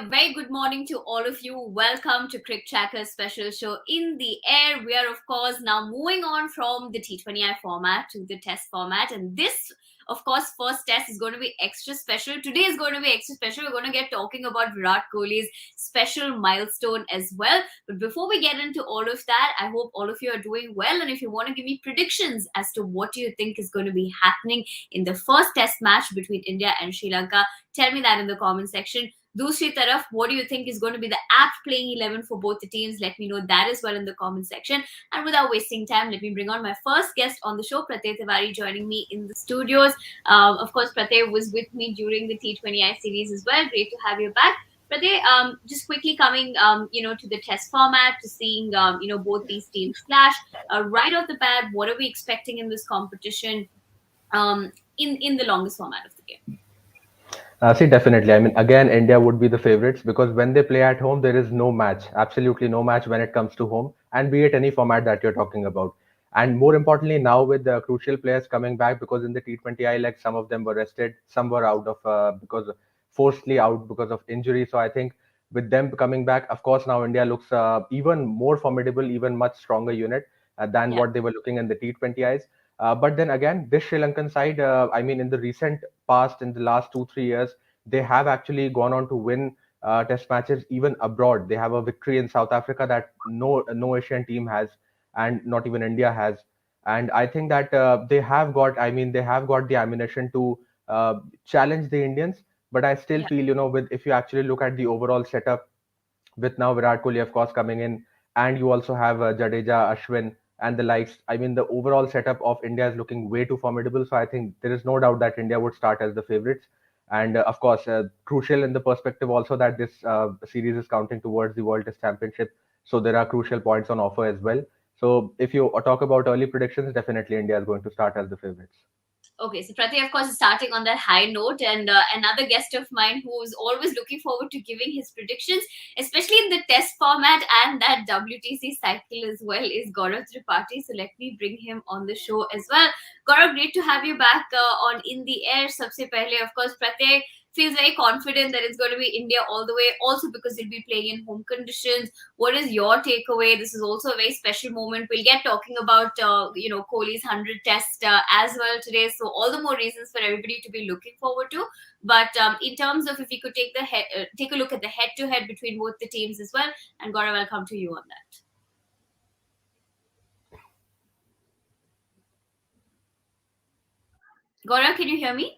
a very good morning to all of you. Welcome to Crick Tracker's special show in the air. We are, of course, now moving on from the T20I format to the test format. And this, of course, first test is going to be extra special. Today is going to be extra special. We're going to get talking about Virat Kohli's special milestone as well. But before we get into all of that, I hope all of you are doing well. And if you want to give me predictions as to what you think is going to be happening in the first test match between India and Sri Lanka, tell me that in the comment section. Dusri taraf, what do you think is going to be the apt playing 11 for both the teams? Let me know that as well in the comment section. And without wasting time, let me bring on my first guest on the show, Pratay Tiwari, joining me in the studios. Of course, Pratay was with me during the T20I series as well. Great to have you back. Pratay, just quickly coming, to the test format, to seeing, both these teams clash. Right off the bat, what are we expecting in this competition in the longest format of the game? See, definitely. I mean, again, India would be the favorites because when they play at home, there is no match, absolutely no match when it comes to home, and be it any format that you're talking about. And more importantly, now with the crucial players coming back, because in the T20I, like some of them were rested, some were out of because forcedly out because of injury. So I think with them coming back, of course, now India looks even more formidable, even much stronger unit than Yeah. what they were looking in the T20Is. But then again, this Sri Lankan side, I mean, in the recent past, in the last 2 3 years, they have actually gone on to win test matches even abroad. They have a victory in South Africa that no Asian team has, and not even India has. And I think that they have got, I mean, they have got the ammunition to challenge the Indians. But I still Yeah. feel, with if you actually look at the overall setup, with now Virat Kohli, of course, coming in, and you also have Jadeja, Ashwin, and the likes. I mean, the overall setup of India is looking way too formidable. So I think there is no doubt that India would start as the favorites. And of course, crucial in the perspective also that this series is counting towards the World Test Championship. So there are crucial points on offer as well. So if you talk about early predictions, definitely India is going to start as the favorites. Okay, so Pratik, of course, is starting on that high note, and another guest of mine who's always looking forward to giving his predictions, especially in the test format and that WTC cycle as well, is Gaurav Tripathi. So let me bring him on the show as well. Gaurav, great to have you back on In the Air. Sabse pehle, of course, Pratik feels very confident that it's going to be India all the way, also because he'll be playing in home conditions. What is your takeaway? This is also a very special moment. We'll get talking about Kohli's 100 test as well today, so all the more reasons for everybody to be looking forward to. But in terms of, if you could take a look at the head-to-head between both the teams as well, and Gaurav, I'll come to you on that. Gaurav, can you hear me?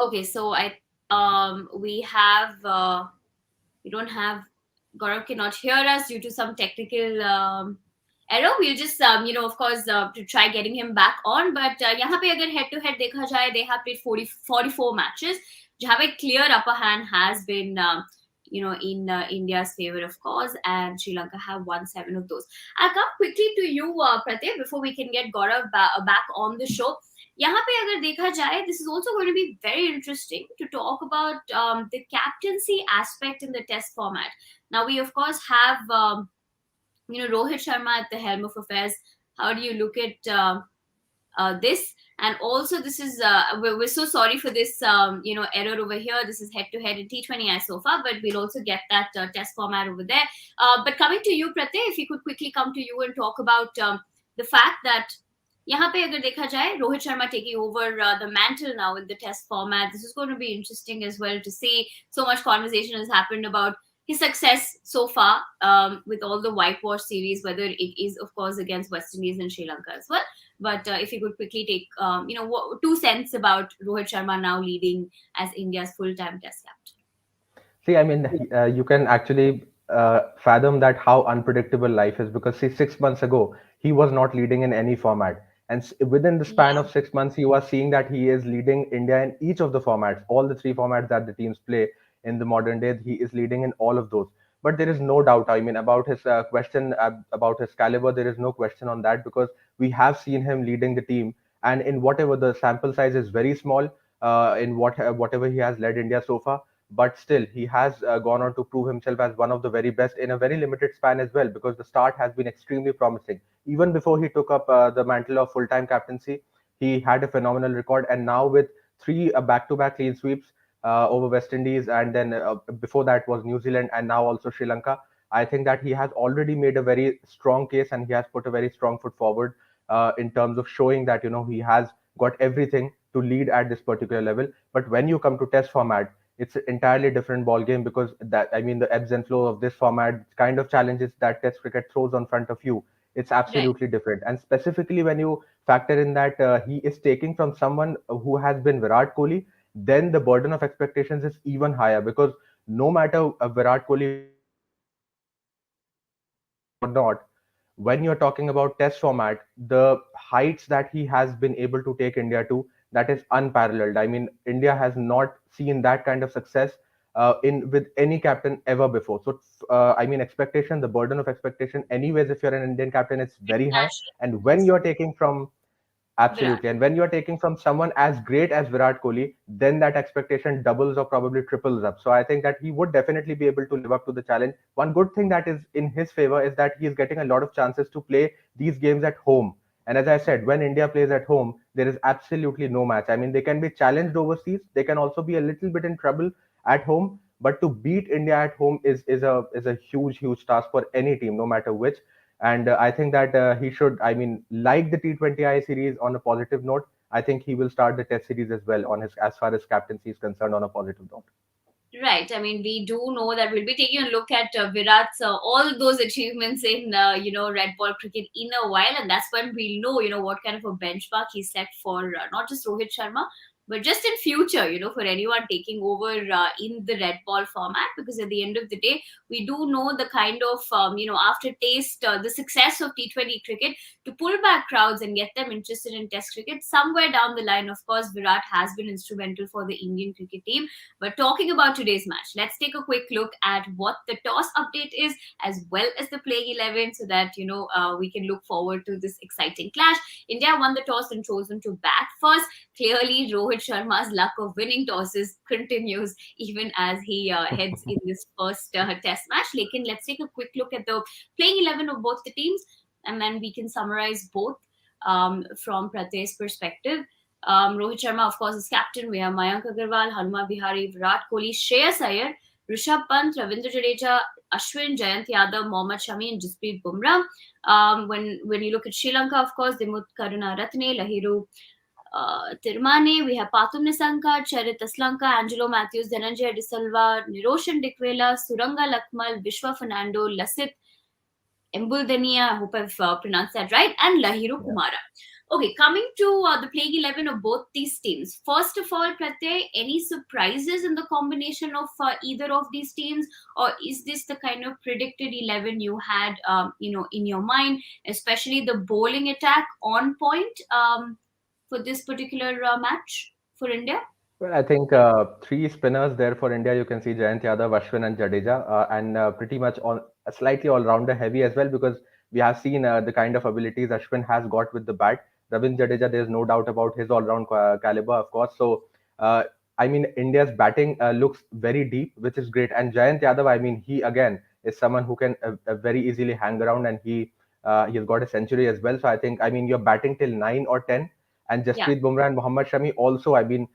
Okay, so I we don't have, Gaurav cannot hear us due to some technical error. We'll just of course to try getting him back on. But यहाँ पे अगर head to head देखा जाए, they have played 44 matches जहाँ पे clear upper hand has been in India's favor, of course, and Sri Lanka have won 7 of those. I'll come quickly to you, Pratyay, before we can get Gaurav back on the show. यहाँ पे अगर देखा जाए, this is also going to be very interesting to talk about the captaincy aspect in the test format. Now we of course have Rohit Sharma at the helm of affairs. How do you look at this? And also, this is we're so sorry for this error over here. This is head to head in T20I so far, but we'll also get that test format over there. But coming to you, Pratyay, if you could quickly come to you and talk about the fact that यहाँ पे अगर देखा जाए, Rohit Sharma taking over the mantle now in the test format. This is going to be interesting as well to see. So much conversation has happened about his success so far with all the whitewash series, whether it is, of course, against West Indies and Sri Lanka as well. But if you could quickly take, 2 cents about Rohit Sharma now leading as India's full-time test captain. See, I mean, you can actually fathom that how unpredictable life is because see, 6 months ago he was not leading in any format, and within the span Yeah. of 6 months, you are seeing that he is leading India in each of the formats, all the three formats that the teams play in the modern day. He is leading in all of those. But there is no doubt. I mean, about his question about his caliber, there is no question on that because we have seen him leading the team, and in whatever the sample size is very small, in whatever he has led India so far, but still he has gone on to prove himself as one of the very best in a very limited span as well because the start has been extremely promising. Even before he took up the mantle of full-time captaincy, he had a phenomenal record. And now with three back-to-back clean sweeps over West Indies, and then before that was New Zealand, and now also Sri Lanka, I think that he has already made a very strong case, and he has put a very strong foot forward in terms of showing that he has got everything to lead at this particular level. But when you come to test format, it's an entirely different ball game, because that, I mean, the ebbs and flows of this format, kind of challenges that test cricket throws on front of you, it's Right. absolutely different. And specifically when you factor in that he is taking from someone who has been Virat Kohli, then the burden of expectations is even higher, because no matter Virat Kohli or not, when you're talking about test format, the heights that he has been able to take India to, that is unparalleled. I mean, India has not seen that kind of success in with any captain ever before. So, I mean, expectation, the burden of expectation, anyways, if you're an Indian captain, it's very high. International. And when Yes. you're taking from Virat. Absolutely. And when you are taking from someone as great as Virat Kohli, then that expectation doubles or probably triples up. So I think that he would definitely be able to live up to the challenge. One good thing that is in his favor is that he is getting a lot of chances to play these games at home. And as I said, when India plays at home, there is absolutely no match. I mean, they can be challenged overseas. They can also be a little bit in trouble at home. But to beat India at home is a huge task for any team, no matter which. And I think that he should, I mean, like the T20I series on a positive note, I think he will start the Test series as well on his, as far as captaincy is concerned, on a positive note. Right. I mean, we do know that we'll be taking a look at Virat's all those achievements in red ball cricket in a while, and that's when we'll know what kind of a benchmark he set for not just Rohit Sharma, but just in future, for anyone taking over in the red ball format. Because at the end of the day, we do know the kind of aftertaste, the success of T20 cricket to pull back crowds and get them interested in Test cricket. Somewhere down the line, of course, Virat has been instrumental for the Indian cricket team. But talking about today's match, let's take a quick look at what the toss update is, as well as the playing 11, so that we can look forward to this exciting clash. India won the toss and chosen to bat first. Clearly, Rohit Sharma's luck of winning tosses continues even as he heads in this first test match. Lekin, let's take a quick look at the playing 11 of both the teams, and then we can summarize both from Pratyay's perspective. Rohit Sharma, of course, is captain. We have Mayank Agarwal, Hanuma Bihari, Virat Kohli, Shreyas Iyer, Rishabh Pant, Ravindra Jadeja, Ashwin, Jayant Yadav, Mohammad Shami, and Jasprit Bumrah. When you look at Sri Lanka, of course, Dimut Karuna Ratne, Lahiru Tirmane, we have Pathum Nisanka, Charit Aslanka, Angelo Matthews, Dhananjay Disalva, Niroshan Dikwela, Suranga Lakmal, Vishwa Fernando, Lasit Embuldania, I hope I've pronounced that right, and Lahiru Yeah. Kumara. Okay, coming to the playing 11 of both these teams. First of all, Pratyay, any surprises in the combination of either of these teams, or is this the kind of predicted 11 you had, in your mind, especially the bowling attack on point for this particular match for India? Well, I think three spinners there for India. You can see Jayant Yadav, Ashwin, and Jadeja, and pretty much on slightly all-rounder heavy as well, because we have seen the kind of abilities Ashwin has got with the bat. Ravindra Jadeja, there's no doubt about his all-round caliber, of course. So, uh, I mean, India's batting looks very deep, which is great. And Jayant Yadav, I mean, he again is someone who can very easily hang around, and he's got a century as well. So I think, I mean, you're batting till 9 or 10, and Yeah, Jasprit Bumrah and Mohammad Shami also. I mean,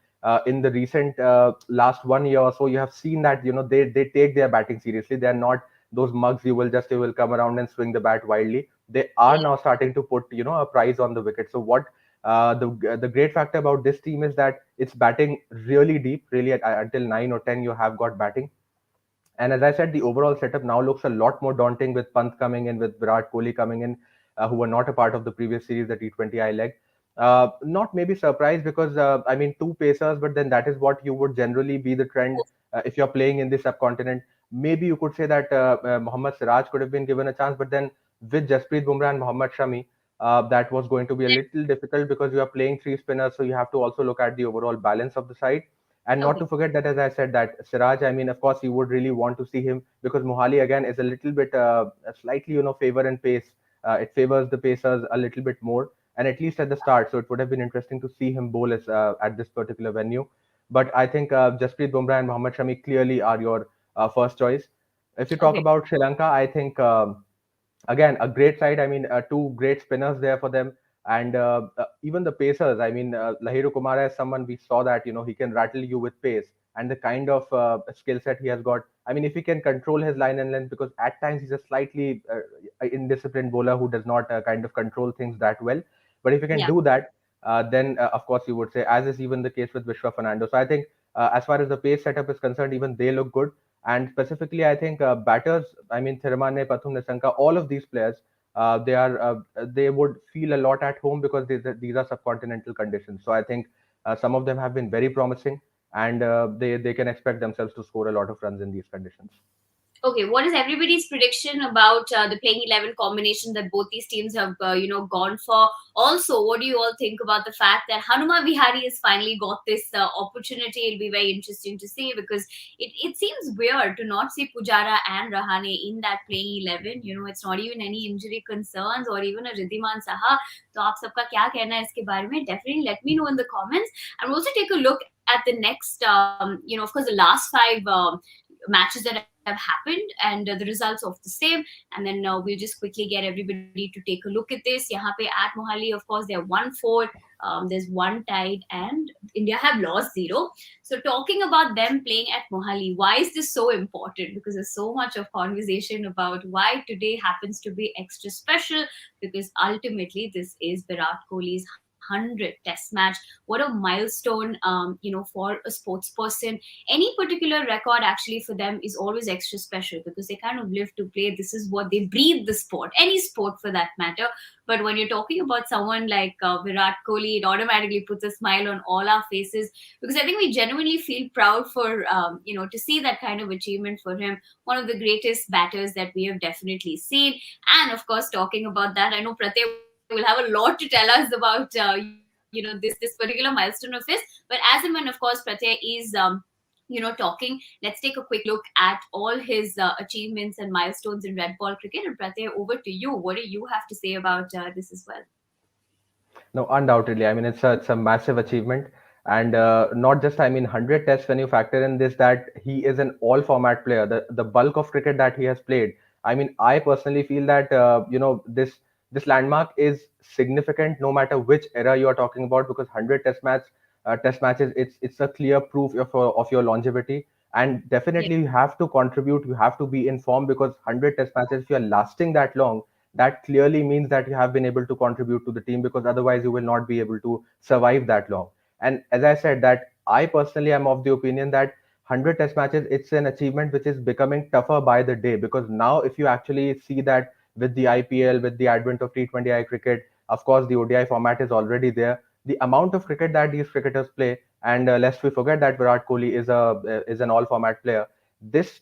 in the recent last 1 year or so, you have seen that they take their batting seriously. They are not those mugs you will come around and swing the bat wildly. They are yeah, now starting to put a prize on the wicket. So what the great factor about this team is that it's batting really deep, really until 9 or 10 you have got batting. And as I said, the overall setup now looks a lot more daunting with Pant coming in, with Virat Kohli coming in, who were not a part of the previous series, the T20I leg. Not maybe surprised, because I mean, two pacers, but then that is what you would generally be the trend if you're playing in the subcontinent. Maybe you could say that Mohammad Siraj could have been given a chance, but then with Jasprit Bumrah and Mohammad Shami, that was going to be a little difficult, because you are playing three spinners, so you have to also look at the overall balance of the side. And not okay, to forget that, as I said, that Siraj, I mean, of course, you would really want to see him, because Mohali again is a little bit slightly, favor and pace. It favors the Pacers a little bit more, and at least at the start. So it would have been interesting to see him bowl at this particular venue. But I think Jasprit Bumrah and Mohammad Shami clearly are your first choice. If you talk okay. about Sri Lanka, I think again a great side. I mean, two great spinners there for them. And even the pacers, I mean, Lahiru Kumara is someone we saw that, he can rattle you with pace, and the kind of skill set he has got. I mean, if he can control his line and length, because at times he's a slightly indisciplined bowler who does not kind of control things that well. But if you can Yeah. do that, then of course you would say, as is even the case with Vishwa Fernando. So I think as far as the pace setup is concerned, even they look good. And specifically, I think batters, I mean, Thiramane, Pathum Nissanka, all of these players, they would feel a lot at home because these are subcontinental conditions. So I think some of them have been very promising, and they can expect themselves to score a lot of runs in these conditions. Okay, what is everybody's prediction about the playing 11 combination that both these teams have, gone for? Also, what do you all think about the fact that Hanuma Vihari has finally got this opportunity? It'll be very interesting to see, because it seems weird to not see Pujara and Rahane in that playing 11. It's not even any injury concerns or even a Ridhiman Saha. So, आप सबका क्या कहना है इसके बारे में? Definitely let me know in the comments. And we'll also take a look at the next, of course, the last five matches that have happened, and the results of the same. And then we'll just quickly get everybody to take a look at this. Yahan pe at Mohali, of course, they're 1-4. There's one tied, and India have lost 0. So, talking about them playing at Mohali, why is this so important? Because there's so much of conversation about why today happens to be extra special. Because ultimately, this is Virat Kohli's 100th test match. What a milestone, for a sports person. Any particular record actually for them is always extra special, because they kind of live to play. This is what they breathe, the sport, any sport for that matter. But when you're talking about someone like Virat Kohli, it automatically puts a smile on all our faces, because I think we genuinely feel proud for, to see that kind of achievement for him. One of the greatest batters that we have definitely seen. And of course, talking about that, I know Pratyay will have a lot to tell us about, this particular milestone of his. But as and when, of course, Pratyay is talking, let's take a quick look at all his achievements and milestones in red ball cricket. And Pratyay, over to you. What do you have to say about this as well? No, undoubtedly. I mean, it's a massive achievement, and not just, I mean, 100 tests. When you factor in this, that he is an all-format player, the bulk of cricket that he has played. I mean, I personally feel that this landmark is significant, no matter which era you are talking about, because 100 test matches, it's a clear proof of your longevity. And Yeah. definitely, you have to contribute. You have to be in form, because 100 test matches, if you are lasting that long, that clearly means that you have been able to contribute to the team, because otherwise you will not be able to survive that long. And as I said, that I personally am of the opinion that 100 test matches, it's an achievement which is becoming tougher by the day, because now if you actually see that with the IPL, with the advent of T20I cricket, of course the ODI format is already there. The amount of cricket that these cricketers play, and lest we forget that Virat Kohli is an all format player. This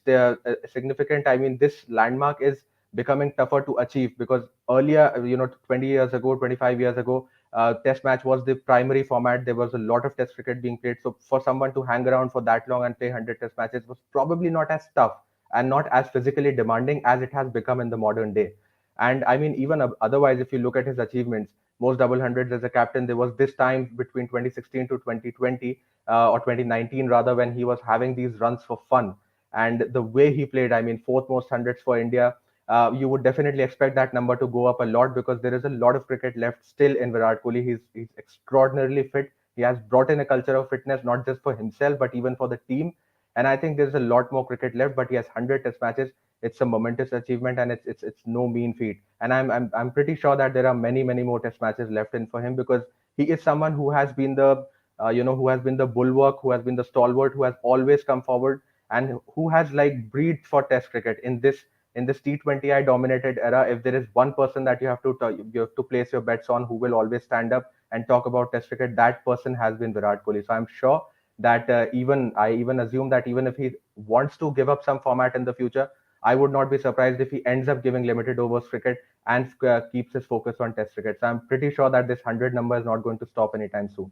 significant, I mean, this landmark is becoming tougher to achieve, because earlier, 20 years ago, 25 years ago, test match was the primary format. There was a lot of test cricket being played. So for someone to hang around for that long and play 100 test matches was probably not as tough and not as physically demanding as it has become in the modern day. And I mean, even otherwise, if you look at his achievements, most double hundreds as a captain, there was this time between 2016 to 2020, or 2019 rather, when he was having these runs for fun. And the way he played, I mean, fourth most hundreds for India, you would definitely expect that number to go up a lot, because there is a lot of cricket left still in Virat Kohli. He's extraordinarily fit. He has brought in a culture of fitness, not just for himself but even for the team. And I think there's a lot more cricket left. But he has 100 test matches. It's a momentous achievement, and it's no mean feat. And I'm pretty sure that there are many more test matches left in for him, because he is someone who has been who has been the bulwark, who has been the stalwart, who has always come forward, and who has like breathed for test cricket in this T20I dominated era. If there is one person that you have to place your bets on, who will always stand up and talk about Test cricket, that person has been Virat Kohli. So I'm sure that even assume that even if he wants to give up some format in the future, I would not be surprised if he ends up giving limited overs cricket and keeps his focus on Test cricket. So I'm pretty sure that this 100 number is not going to stop anytime soon.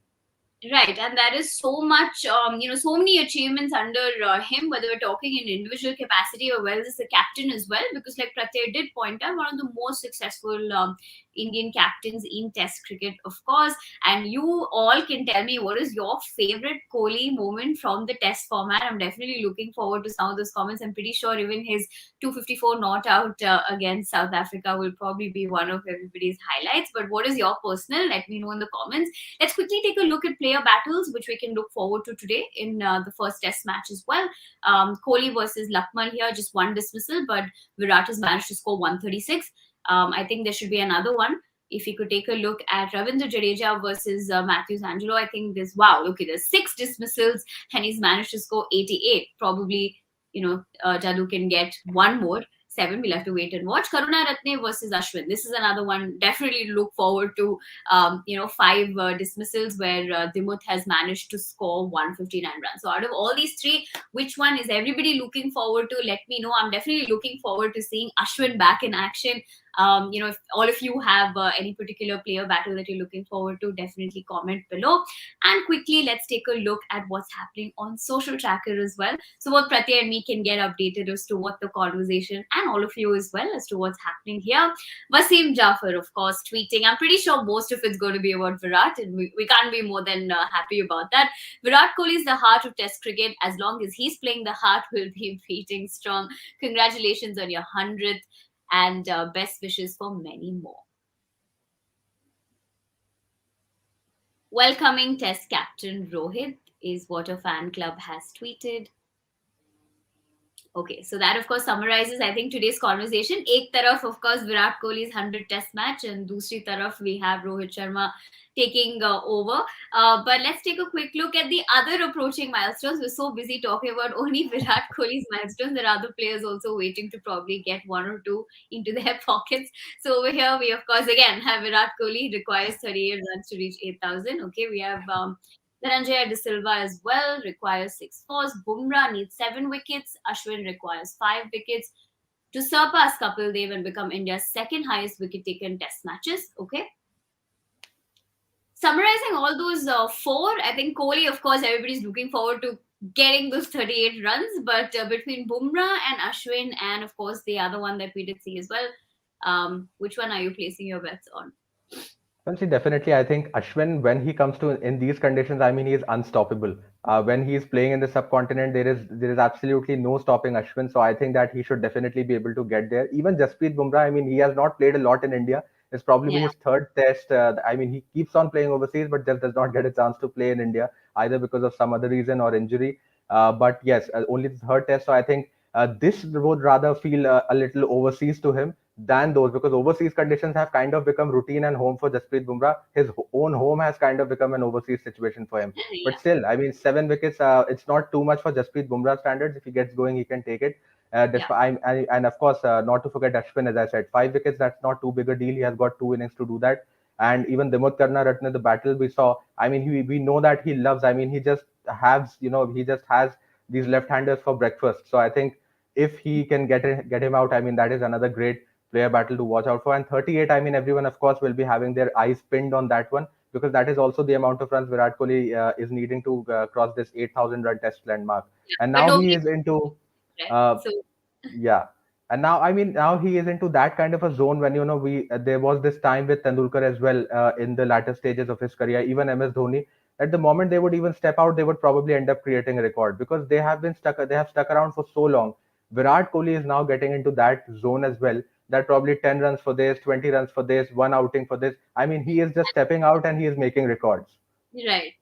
Right, and there is so much, so many achievements under him, whether we're talking in individual capacity or well as a captain as well. Because, like Pratyay did point out, one of the most successful Indian captains in Test cricket, of course. And you all can tell me what is your favorite Kohli moment from the Test format. I'm definitely looking forward to some of those comments. I'm pretty sure even his 254 not out against South Africa will probably be one of everybody's highlights. But what is your personal? Let me know in the comments. Let's quickly take a look at player battles, which we can look forward to today in the first test match as well. Kohli versus Lakmal here, just one dismissal, but Virat has managed to score 136. I think there should be another one. If you could take a look at Ravindra Jadeja versus Matthews Angelo, I think look at this, 6 dismissals and he's managed to score 88. Probably, Jadu can get one more. 7. We'll have to wait and watch. Karuna Ratne versus Ashwin. This is another one. Definitely look forward to 5 dismissals where Dimuth has managed to score 159 runs. So out of all these 3, which one is everybody looking forward to? Let me know. I'm definitely looking forward to seeing Ashwin back in action. If all of you have any particular player battle that you're looking forward to, definitely comment below. And quickly, let's take a look at what's happening on social tracker as well. So both Pratyay and me can get updated as to what the conversation, and all of you as well, as to what's happening here. Wasim Jafar, of course, tweeting. I'm pretty sure most of it's going to be about Virat, and we can't be more than happy about that. Virat Kohli is the heart of Test cricket. As long as he's playing, the heart will be beating strong. Congratulations on your 100th, and best wishes for many more. Welcoming Test captain Rohit is what a fan club has tweeted. Okay, so that of course summarizes, I think, today's conversation. Ek taraf, of course, Virat Kohli's 100 Test match, and dusri taraf we have Rohit Sharma taking over. But let's take a quick look at the other approaching milestones. We're so busy talking about only Virat Kohli's milestones. There are other players also waiting to probably get 1 or 2 into their pockets. So over here, we of course again have Virat Kohli requires 38 runs to reach 8,000. Okay, we have Dhananjaya De Silva as well requires 6 fours. Bumrah needs 7 wickets. Ashwin requires 5 wickets to surpass Kapil Dev and become India's second highest wicket taker in Test matches. Okay. Summarizing all those 4, I think Kohli, of course, everybody's looking forward to getting those 38 runs. But between Bumrah and Ashwin, and of course the other one that we did see as well, which one are you placing your bets on? Well, see, definitely, I think Ashwin, when he comes to in these conditions, I mean, he is unstoppable. When he is playing in the subcontinent, there is absolutely no stopping Ashwin. So I think that he should definitely be able to get there. Even Jasprit Bumrah, I mean, he has not played a lot in India. It's probably Yeah. his 3rd test. I mean, he keeps on playing overseas, but just does not get a chance to play in India either because of some other reason or injury. But yes, only the 3rd test. So I think this would rather feel a little overseas to him than those, because overseas conditions have kind of become routine and home for Jasprit Bumrah. His own home has kind of become an overseas situation for him. But Yeah. still, I mean, 7 wickets, it's not too much for Jasprit Bumrah standards. If he gets going, he can take it. Yeah. And of course, not to forget Ashwin, as I said, 5 wickets, that's not too big a deal. He has got 2 innings to do that. And even Dimot Karna Ratne, the battle we saw, I mean, we know that he loves, I mean, he just has these left-handers for breakfast. So I think if he can get him out, I mean, that is another great player battle to watch out for. And 38, I mean, everyone, of course, will be having their eyes pinned on that one, because that is also the amount of runs Virat Kohli is needing to cross this 8,000 run test landmark. And But now he nobody, is into, right? uh, So yeah. And now, I mean, now he is into that kind of a zone when, there was this time with Tendulkar as well in the latter stages of his career, even MS Dhoni. At the moment they would even step out, they would probably end up creating a record, because they have stuck around for so long. Virat Kohli is now getting into that zone as well, that probably 10 runs for this, 20 runs for this, one outing for this. I mean, he is just stepping out and he is making records. right.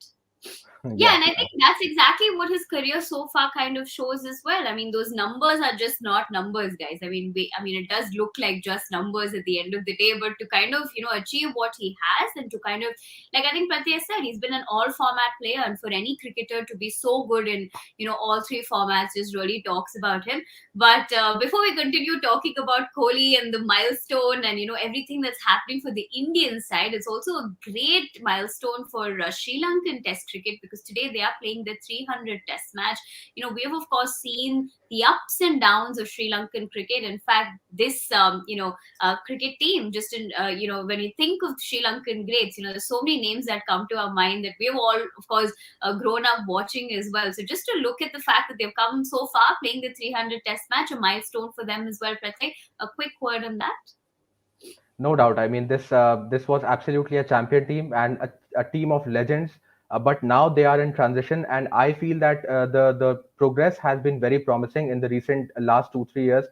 Yeah, Yeah. and I think that's exactly what his career so far kind of shows as well. I mean, those numbers are just not numbers, guys. I mean, it does look like just numbers at the end of the day, but to kind of achieve what he has, and to kind of, like I think Pratyay said, he's been an all-format player, and for any cricketer to be so good in all 3 formats just really talks about him. But before we continue talking about Kohli and the milestone and everything that's happening for the Indian side, it's also a great milestone for Sri Lankan Test cricket, because because today they are playing the 300 test match. We have of course seen the ups and downs of Sri Lankan cricket. In fact, this cricket team, just in when you think of Sri Lankan greats, there's so many names that come to our mind that we've all of course grown up watching as well. So just to look at the fact that they've come so far playing the 300 test match, a milestone for them as well. Pratik, a quick word on that. No doubt. I mean, this was absolutely a champion team and a team of legends. But now they are in transition, and I feel that the progress has been very promising in the recent last 2 3 years.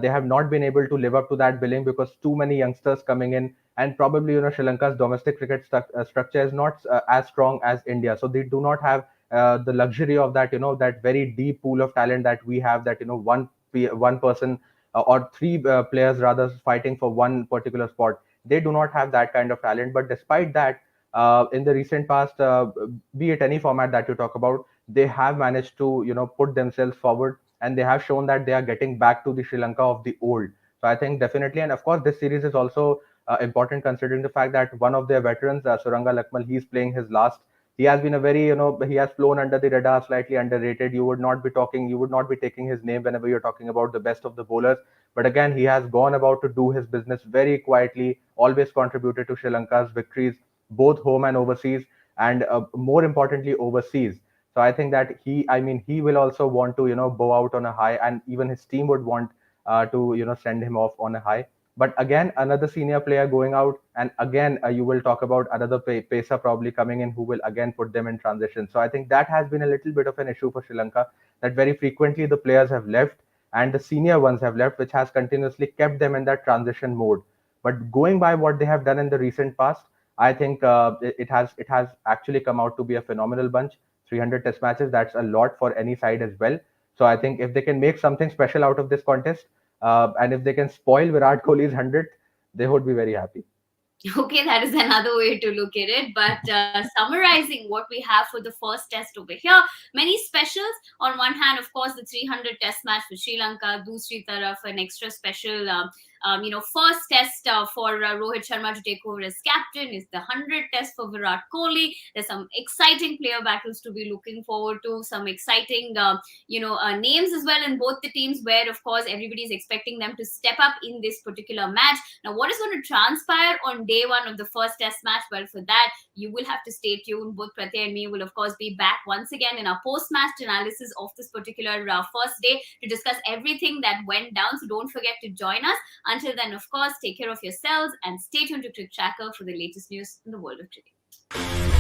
They have not been able to live up to that billing because too many youngsters coming in, and probably Sri Lanka's domestic cricket structure is not as strong as India, so they do not have the luxury of that that very deep pool of talent that we have. That one person or three players rather fighting for one particular spot. They do not have that kind of talent. But despite that, in the recent past, be it any format that you talk about, they have managed to put themselves forward, and they have shown that they are getting back to the Sri Lanka of the old. So I think definitely, and of course, this series is also important considering the fact that one of their veterans, Suranga Lakmal, he's playing his last. He has been a very, he has flown under the radar, slightly underrated. You would not be taking his name whenever you're talking about the best of the bowlers. But again, he has gone about to do his business very quietly, always contributed to Sri Lanka's victories, both home and overseas, and more importantly, overseas. So I think that he will also want to, bow out on a high, and even his team would want to, send him off on a high. But again, another senior player going out, and again, you will talk about another pacer probably coming in who will again put them in transition. So I think that has been a little bit of an issue for Sri Lanka, that very frequently the players have left and the senior ones have left, which has continuously kept them in that transition mode. But going by what they have done in the recent past, I think it has actually come out to be a phenomenal bunch. 300 test matches, that's a lot for any side as well. So I think if they can make something special out of this contest, and if they can spoil Virat Kohli's 100th, they would be very happy. Okay, that is another way to look at it. But summarizing what we have for the first test over here, many specials. On one hand, of course, the 300 test match for Sri Lanka. Dusri taraf, an extra special, first test for Rohit Sharma to take over as captain is the 100 test for Virat Kohli. There's some exciting player battles to be looking forward to. Some exciting, names as well in both the teams, where of course everybody is expecting them to step up in this particular match. Now, what is going to transpire on day one of the first test match? Well, for that, you will have to stay tuned. Both Pratyay and me will, of course, be back once again in our post-match analysis of this particular first day to discuss everything that went down. So don't forget to join us. Until then, of course, take care of yourselves and stay tuned to Cricket Tracker for the latest news in the world of cricket.